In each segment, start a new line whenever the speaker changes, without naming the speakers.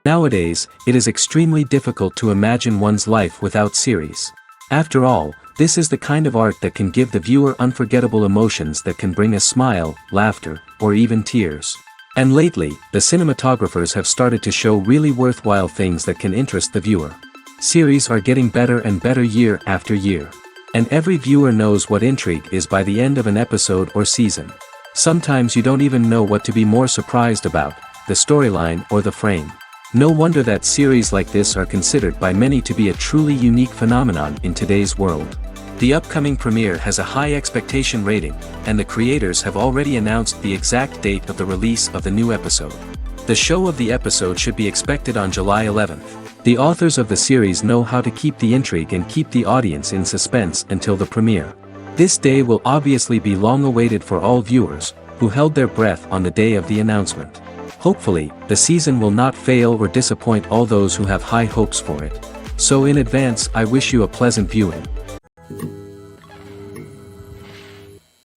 Nowadays, it is extremely difficult to imagine one's life without series. After all, this is the kind of art that can give the viewer unforgettable emotions that can bring a smile, laughter, or even tears. And lately, the cinematographers have started to show really worthwhile things that can interest the viewer. Series are getting better and better year after year. And every viewer knows what intrigue is by the end of an episode or season. Sometimes you don't even know what to be more surprised about, the storyline or the frame. No wonder that series like this are considered by many to be a truly unique phenomenon in today's world. The upcoming premiere has a high expectation rating, and the creators have already announced the exact date of the release of the new episode. The show of the episode should be expected on July 11th. The authors of the series know how to keep the intrigue and keep the audience in suspense until the premiere. This day will obviously be long awaited for all viewers, who held their breath on the day of the announcement. Hopefully, the season will not fail or disappoint all those who have high hopes for it. So in advance, I wish you a pleasant viewing.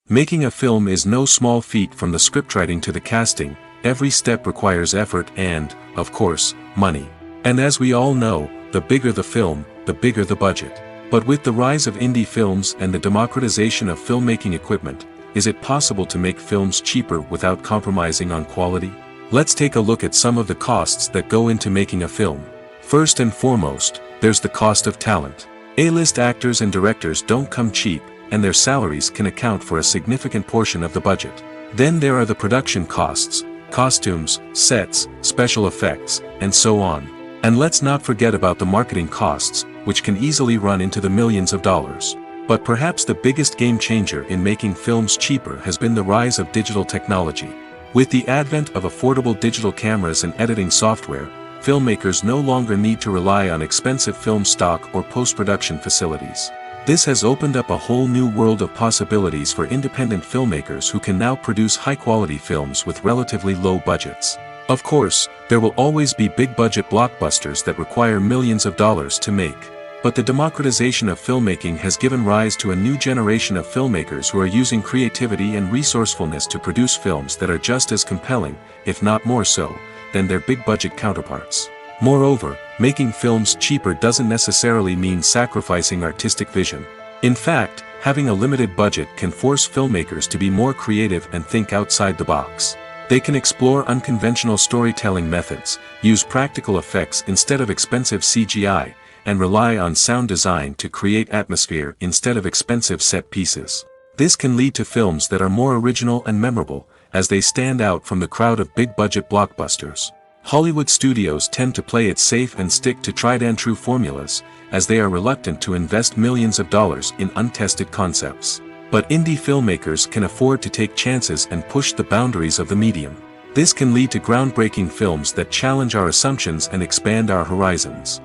Making a film is no small feat. From the scriptwriting to the casting, every step requires effort and, of course, money. And as we all know, the bigger the film, the bigger the budget. But with the rise of indie films and the democratization of filmmaking equipment, is it possible to make films cheaper without compromising on quality? Let's take a look at some of the costs that go into making a film. First and foremost, there's the cost of talent. A-list actors and directors don't come cheap, and their salaries can account for a significant portion of the budget. Then there are the production costs, costumes, sets, special effects, and so on. And let's not forget about the marketing costs, which can easily run into the millions of dollars. But perhaps the biggest game changer in making films cheaper has been the rise of digital technology. With the advent of affordable digital cameras and editing software, filmmakers no longer need to rely on expensive film stock or post-production facilities. This has opened up a whole new world of possibilities for independent filmmakers who can now produce high-quality films with relatively low budgets. Of course, there will always be big-budget blockbusters that require millions of dollars to make. But the democratization of filmmaking has given rise to a new generation of filmmakers who are using creativity and resourcefulness to produce films that are just as compelling, if not more so, than their big-budget counterparts. Moreover, making films cheaper doesn't necessarily mean sacrificing artistic vision. In fact, having a limited budget can force filmmakers to be more creative and think outside the box. They can explore unconventional storytelling methods, use practical effects instead of expensive CGI, and rely on sound design to create atmosphere instead of expensive set pieces. This can lead to films that are more original and memorable, as they stand out from the crowd of big-budget blockbusters. Hollywood studios tend to play it safe and stick to tried-and-true formulas, as they are reluctant to invest millions of dollars in untested concepts. But indie filmmakers can afford to take chances and push the boundaries of the medium. This can lead to groundbreaking films that challenge our assumptions and expand our horizons.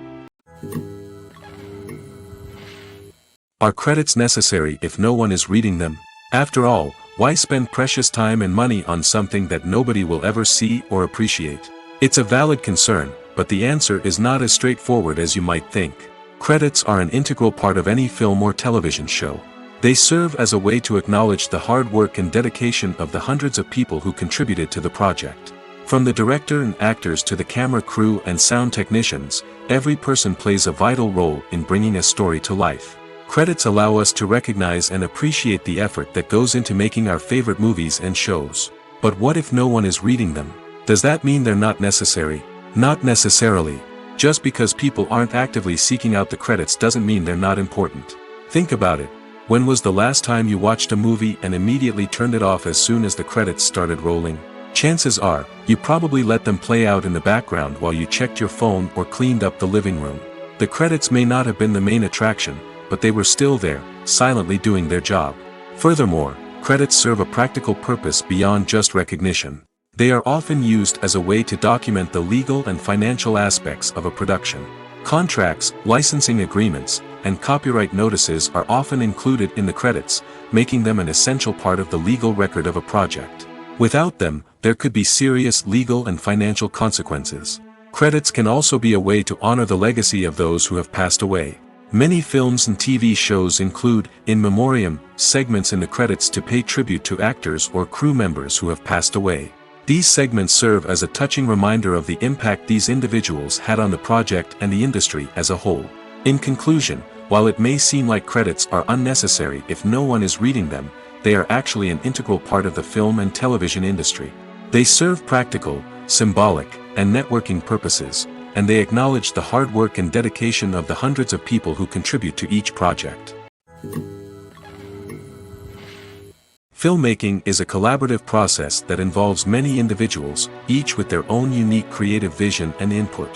Are credits necessary if no one is reading them? After all, why spend precious time and money on something that nobody will ever see or appreciate? It's a valid concern, but the answer is not as straightforward as you might think. Credits are an integral part of any film or television show. They serve as a way to acknowledge the hard work and dedication of the hundreds of people who contributed to the project. From the director and actors to the camera crew and sound technicians, every person plays a vital role in bringing a story to life. Credits allow us to recognize and appreciate the effort that goes into making our favorite movies and shows. But what if no one is reading them? Does that mean they're not necessary? Not necessarily. Just because people aren't actively seeking out the credits doesn't mean they're not important. Think about it. When was the last time you watched a movie and immediately turned it off as soon as the credits started rolling? Chances are, you probably let them play out in the background while you checked your phone or cleaned up the living room. The credits may not have been the main attraction, but they were still there, silently doing their job. Furthermore, credits serve a practical purpose beyond just recognition. They are often used as a way to document the legal and financial aspects of a production. Contracts, licensing agreements, and copyright notices are often included in the credits, making them an essential part of the legal record of a project. Without them, there could be serious legal and financial consequences. Credits can also be a way to honor the legacy of those who have passed away. Many films and TV shows include, in memoriam, segments in the credits to pay tribute to actors or crew members who have passed away. These segments serve as a touching reminder of the impact these individuals had on the project and the industry as a whole. In conclusion, while it may seem like credits are unnecessary if no one is reading them, they are actually an integral part of the film and television industry. They serve practical, symbolic, and networking purposes, and they acknowledge the hard work and dedication of the hundreds of people who contribute to each project. Filmmaking is a collaborative process that involves many individuals, each with their own unique creative vision and input.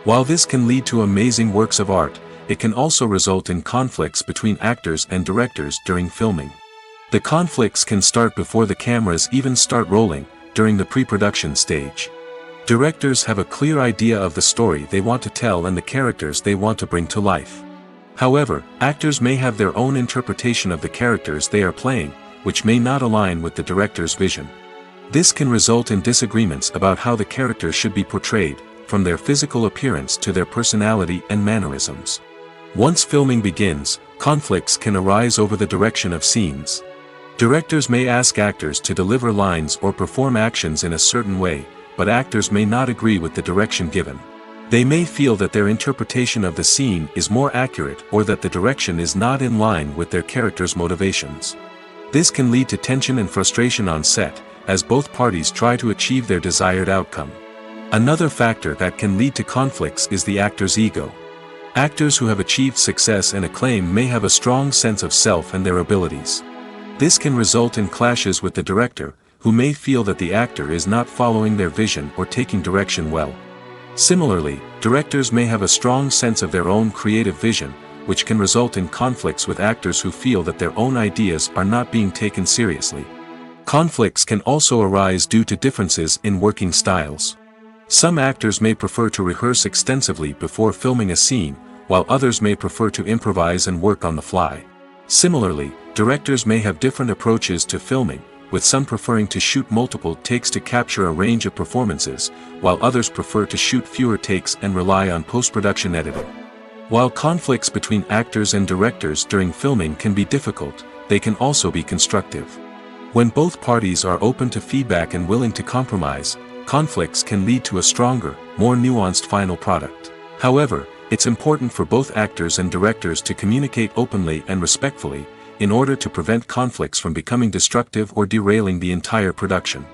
While this can lead to amazing works of art, it can also result in conflicts between actors and directors during filming. The conflicts can start before the cameras even start rolling, during the pre-production stage. Directors have a clear idea of the story they want to tell and the characters they want to bring to life. However, actors may have their own interpretation of the characters they are playing, which may not align with the director's vision. This can result in disagreements about how the characters should be portrayed, from their physical appearance to their personality and mannerisms. Once filming begins, conflicts can arise over the direction of scenes. Directors may ask actors to deliver lines or perform actions in a certain way, but actors may not agree with the direction given. They may feel that their interpretation of the scene is more accurate or that the direction is not in line with their character's motivations. This can lead to tension and frustration on set, as both parties try to achieve their desired outcome. Another factor that can lead to conflicts is the actor's ego. Actors who have achieved success and acclaim may have a strong sense of self and their abilities. This can result in clashes with the director, who may feel that the actor is not following their vision or taking direction well. Similarly, directors may have a strong sense of their own creative vision, which can result in conflicts with actors who feel that their own ideas are not being taken seriously. Conflicts can also arise due to differences in working styles. Some actors may prefer to rehearse extensively before filming a scene, while others may prefer to improvise and work on the fly. Similarly, directors may have different approaches to filming, with some preferring to shoot multiple takes to capture a range of performances, while others prefer to shoot fewer takes and rely on post-production editing. While conflicts between actors and directors during filming can be difficult, they can also be constructive. When both parties are open to feedback and willing to compromise, conflicts can lead to a stronger, more nuanced final product. However, it's important for both actors and directors to communicate openly and respectfully, in order to prevent conflicts from becoming destructive or derailing the entire production.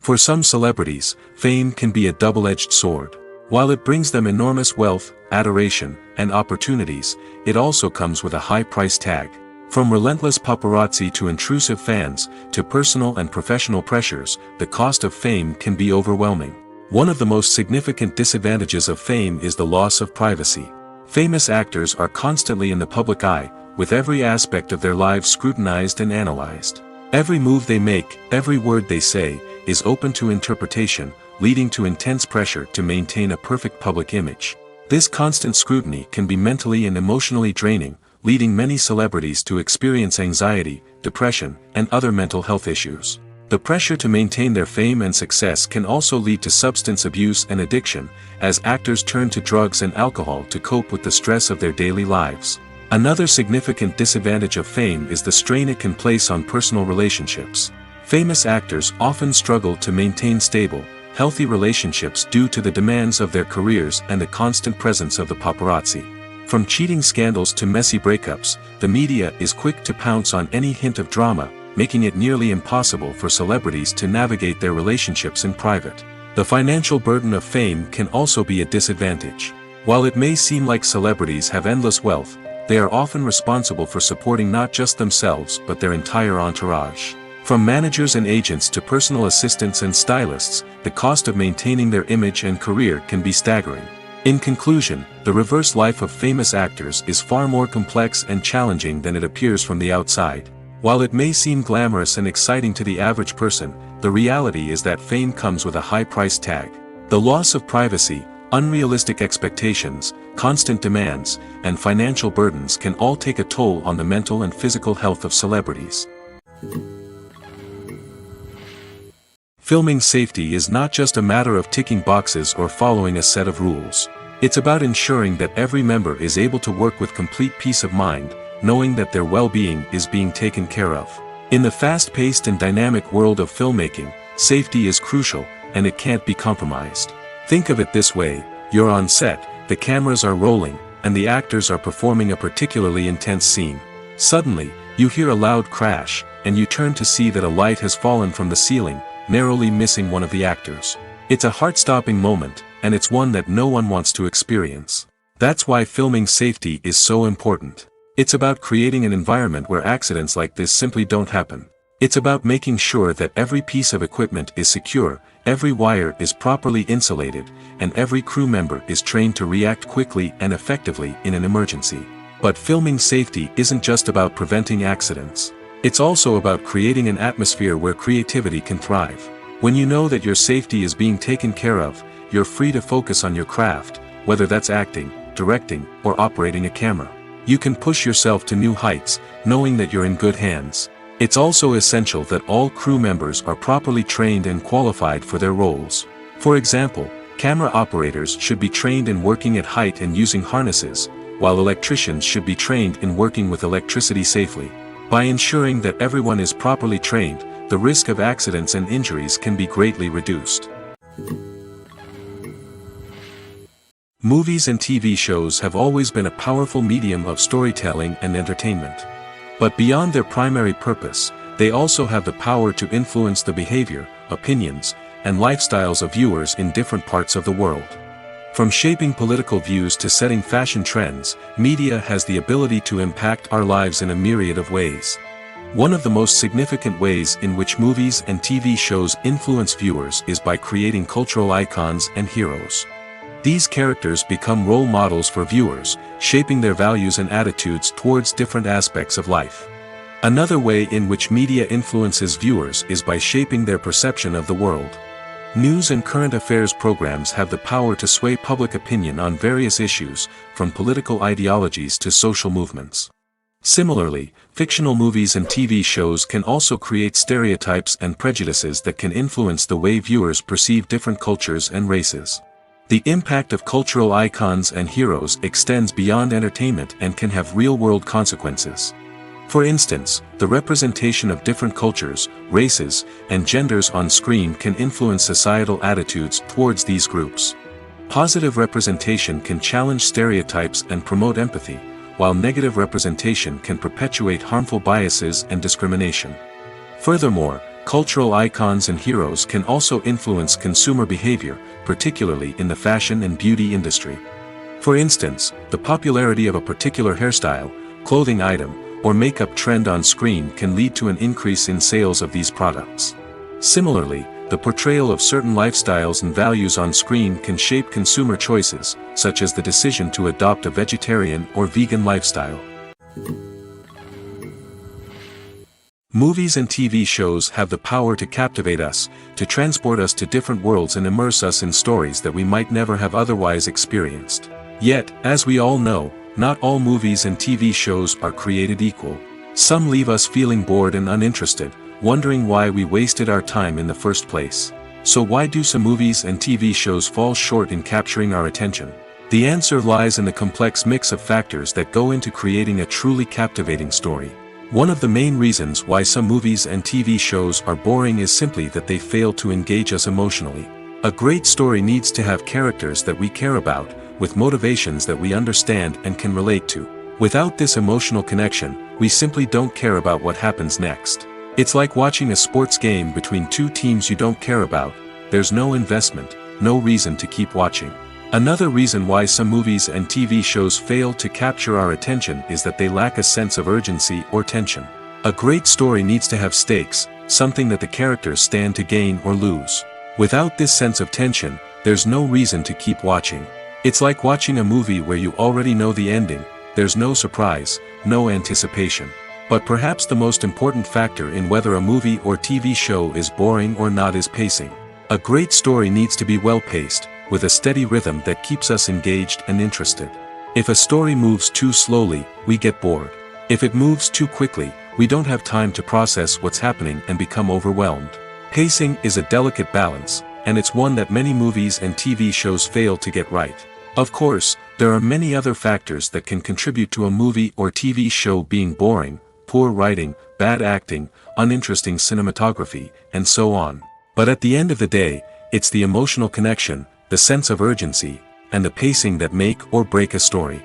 For some celebrities, fame can be a double-edged sword. While it brings them enormous wealth, adoration, and opportunities, it also comes with a high price tag. From relentless paparazzi to intrusive fans, to personal and professional pressures, the cost of fame can be overwhelming. One of the most significant disadvantages of fame is the loss of privacy. Famous actors are constantly in the public eye, with every aspect of their lives scrutinized and analyzed. Every move they make, every word they say, is open to interpretation, leading to intense pressure to maintain a perfect public image. This constant scrutiny can be mentally and emotionally draining, leading many celebrities to experience anxiety, depression, and other mental health issues. The pressure to maintain their fame and success can also lead to substance abuse and addiction, as actors turn to drugs and alcohol to cope with the stress of their daily lives. Another significant disadvantage of fame is the strain it can place on personal relationships. Famous actors often struggle to maintain stable, healthy relationships due to the demands of their careers and the constant presence of the paparazzi. From cheating scandals to messy breakups, the media is quick to pounce on any hint of drama, making it nearly impossible for celebrities to navigate their relationships in private. The financial burden of fame can also be a disadvantage. While it may seem like celebrities have endless wealth, they are often responsible for supporting not just themselves but their entire entourage. From managers and agents to personal assistants and stylists, the cost of maintaining their image and career can be staggering. In conclusion, the reverse life of famous actors is far more complex and challenging than it appears from the outside. While it may seem glamorous and exciting to the average person, the reality is that fame comes with a high price tag. The loss of privacy, unrealistic expectations, constant demands, and financial burdens can all take a toll on the mental and physical health of celebrities. Filming safety is not just a matter of ticking boxes or following a set of rules. It's about ensuring that every member is able to work with complete peace of mind, knowing that their well-being is being taken care of. In the fast-paced and dynamic world of filmmaking, safety is crucial, and it can't be compromised. Think of it this way: you're on set, the cameras are rolling, and the actors are performing a particularly intense scene. Suddenly, you hear a loud crash, and you turn to see that a light has fallen from the ceiling, narrowly missing one of the actors. It's a heart-stopping moment, and it's one that no one wants to experience. That's why filming safety is so important. It's about creating an environment where accidents like this simply don't happen. It's about making sure that every piece of equipment is secure, every wire is properly insulated, and every crew member is trained to react quickly and effectively in an emergency. But filming safety isn't just about preventing accidents. It's also about creating an atmosphere where creativity can thrive. When you know that your safety is being taken care of, you're free to focus on your craft, whether that's acting, directing, or operating a camera. You can push yourself to new heights, knowing that you're in good hands. It's also essential that all crew members are properly trained and qualified for their roles. For example, camera operators should be trained in working at height and using harnesses, while electricians should be trained in working with electricity safely. By ensuring that everyone is properly trained, the risk of accidents and injuries can be greatly reduced. Movies and TV shows have always been a powerful medium of storytelling and entertainment. But beyond their primary purpose, they also have the power to influence the behavior, opinions, and lifestyles of viewers in different parts of the world. From shaping political views to setting fashion trends, media has the ability to impact our lives in a myriad of ways. One of the most significant ways in which movies and TV shows influence viewers is by creating cultural icons and heroes. These characters become role models for viewers, shaping their values and attitudes towards different aspects of life. Another way in which media influences viewers is by shaping their perception of the world. News and current affairs programs have the power to sway public opinion on various issues, from political ideologies to social movements. Similarly, fictional movies and TV shows can also create stereotypes and prejudices that can influence the way viewers perceive different cultures and races. The impact of cultural icons and heroes extends beyond entertainment and can have real-world consequences. For instance, the representation of different cultures, races, and genders on screen can influence societal attitudes towards these groups. Positive representation can challenge stereotypes and promote empathy, while negative representation can perpetuate harmful biases and discrimination. Furthermore, cultural icons and heroes can also influence consumer behavior, particularly in the fashion and beauty industry. For instance, the popularity of a particular hairstyle, clothing item, or makeup trend on screen can lead to an increase in sales of these products. Similarly, the portrayal of certain lifestyles and values on screen can shape consumer choices, such as the decision to adopt a vegetarian or vegan lifestyle. Movies and TV shows have the power to captivate us, to transport us to different worlds and immerse us in stories that we might never have otherwise experienced. Yet, as we all know, not all movies and TV shows are created equal. Some leave us feeling bored and uninterested, wondering why we wasted our time in the first place. So why do some movies and TV shows fall short in capturing our attention? The answer lies in the complex mix of factors that go into creating a truly captivating story. One of the main reasons why some movies and TV shows are boring is simply that they fail to engage us emotionally. A great story needs to have characters that we care about, with motivations that we understand and can relate to. Without this emotional connection, we simply don't care about what happens next. It's like watching a sports game between two teams you don't care about. There's no investment, no reason to keep watching. Another reason why some movies and TV shows fail to capture our attention is that they lack a sense of urgency or tension. A great story needs to have stakes, something that the characters stand to gain or lose. Without this sense of tension, there's no reason to keep watching. It's like watching a movie where you already know the ending. There's no surprise, no anticipation. But perhaps the most important factor in whether a movie or TV show is boring or not is pacing. A great story needs to be well-paced, with a steady rhythm that keeps us engaged and interested. If a story moves too slowly, we get bored. If it moves too quickly, we don't have time to process what's happening and become overwhelmed. Pacing is a delicate balance, and it's one that many movies and TV shows fail to get right. Of course, there are many other factors that can contribute to a movie or TV show being boring, poor writing, bad acting, uninteresting cinematography, and so on. But at the end of the day, it's the emotional connection, the sense of urgency, and the pacing that make or break a story.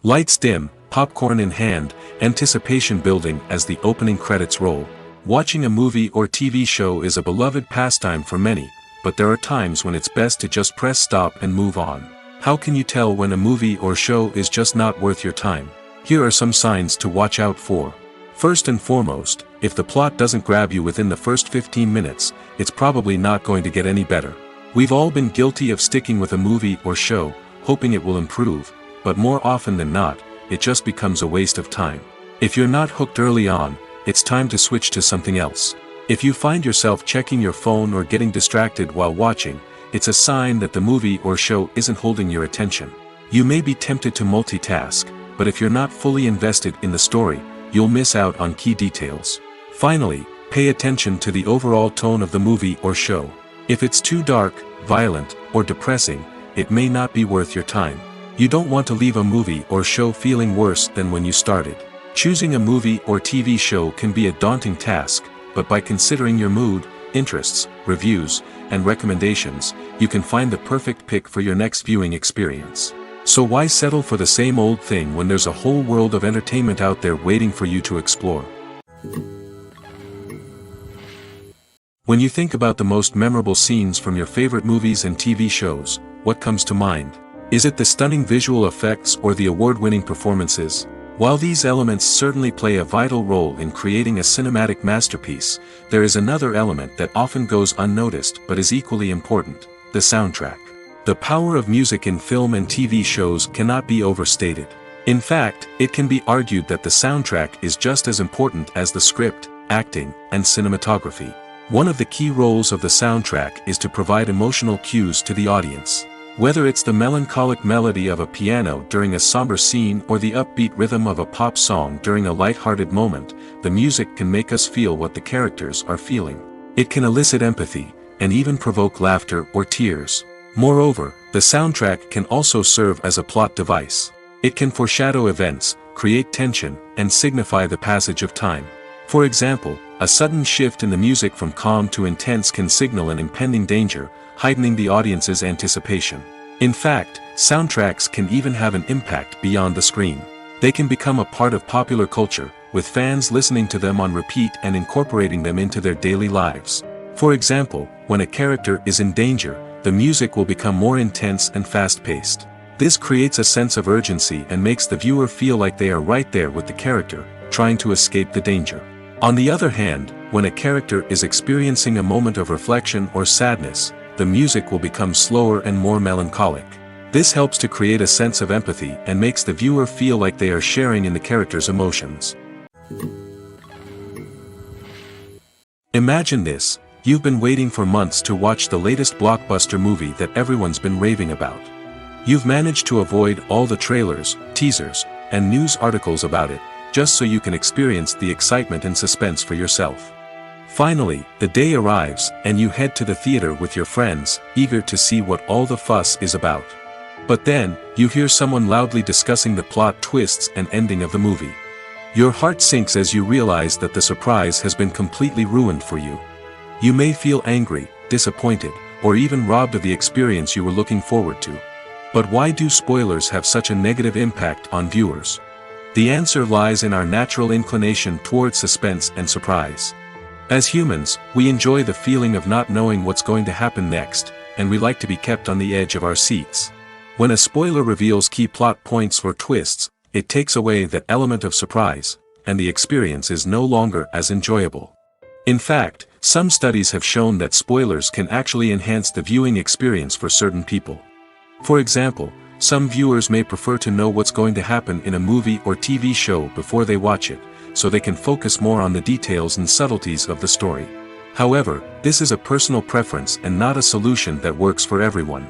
Lights dim, popcorn in hand, anticipation building as the opening credits roll. Watching a movie or TV show is a beloved pastime for many, but there are times when it's best to just press stop and move on. How can you tell when a movie or show is just not worth your time? Here are some signs to watch out for. First and foremost, if the plot doesn't grab you within the first 15 minutes, it's probably not going to get any better. We've all been guilty of sticking with a movie or show, hoping it will improve, but more often than not, it just becomes a waste of time. If you're not hooked early on, it's time to switch to something else. If you find yourself checking your phone or getting distracted while watching, it's a sign that the movie or show isn't holding your attention. You may be tempted to multitask, but if you're not fully invested in the story, you'll miss out on key details. Finally, pay attention to the overall tone of the movie or show. If it's too dark, violent, or depressing, it may not be worth your time. You don't want to leave a movie or show feeling worse than when you started. Choosing a movie or TV show can be a daunting task, but by considering your mood, interests, reviews, and recommendations, you can find the perfect pick for your next viewing experience. So why settle for the same old thing when there's a whole world of entertainment out there waiting for you to explore? When you think about the most memorable scenes from your favorite movies and TV shows, what comes to mind? Is it the stunning visual effects or the award-winning performances? While these elements certainly play a vital role in creating a cinematic masterpiece, there is another element that often goes unnoticed but is equally important: the soundtrack. The power of music in film and TV shows cannot be overstated. In fact, it can be argued that the soundtrack is just as important as the script, acting, and cinematography. One of the key roles of the soundtrack is to provide emotional cues to the audience. Whether it's the melancholic melody of a piano during a somber scene or the upbeat rhythm of a pop song during a lighthearted moment, the music can make us feel what the characters are feeling. It can elicit empathy, and even provoke laughter or tears. Moreover, the soundtrack can also serve as a plot device. It can foreshadow events, create tension, and signify the passage of time. For example, a sudden shift in the music from calm to intense can signal an impending danger, heightening the audience's anticipation. In fact, soundtracks can even have an impact beyond the screen. They can become a part of popular culture, with fans listening to them on repeat and incorporating them into their daily lives. For example, when a character is in danger, the music will become more intense and fast-paced. This creates a sense of urgency and makes the viewer feel like they are right there with the character, trying to escape the danger. On the other hand, when a character is experiencing a moment of reflection or sadness, the music will become slower and more melancholic. This helps to create a sense of empathy and makes the viewer feel like they are sharing in the character's emotions. Imagine this: you've been waiting for months to watch the latest blockbuster movie that everyone's been raving about. You've managed to avoid all the trailers, teasers, and news articles about it, just so you can experience the excitement and suspense for yourself. Finally, the day arrives, and you head to the theater with your friends, eager to see what all the fuss is about. But then, you hear someone loudly discussing the plot twists and ending of the movie. Your heart sinks as you realize that the surprise has been completely ruined for you. You may feel angry, disappointed, or even robbed of the experience you were looking forward to. But why do spoilers have such a negative impact on viewers? The answer lies in our natural inclination towards suspense and surprise. As humans, we enjoy the feeling of not knowing what's going to happen next, and we like to be kept on the edge of our seats. When a spoiler reveals key plot points or twists, it takes away that element of surprise, and the experience is no longer as enjoyable. In fact, some studies have shown that spoilers can actually enhance the viewing experience for certain people. For example, some viewers may prefer to know what's going to happen in a movie or TV show before they watch it, so they can focus more on the details and subtleties of the story. However, this is a personal preference and not a solution that works for everyone.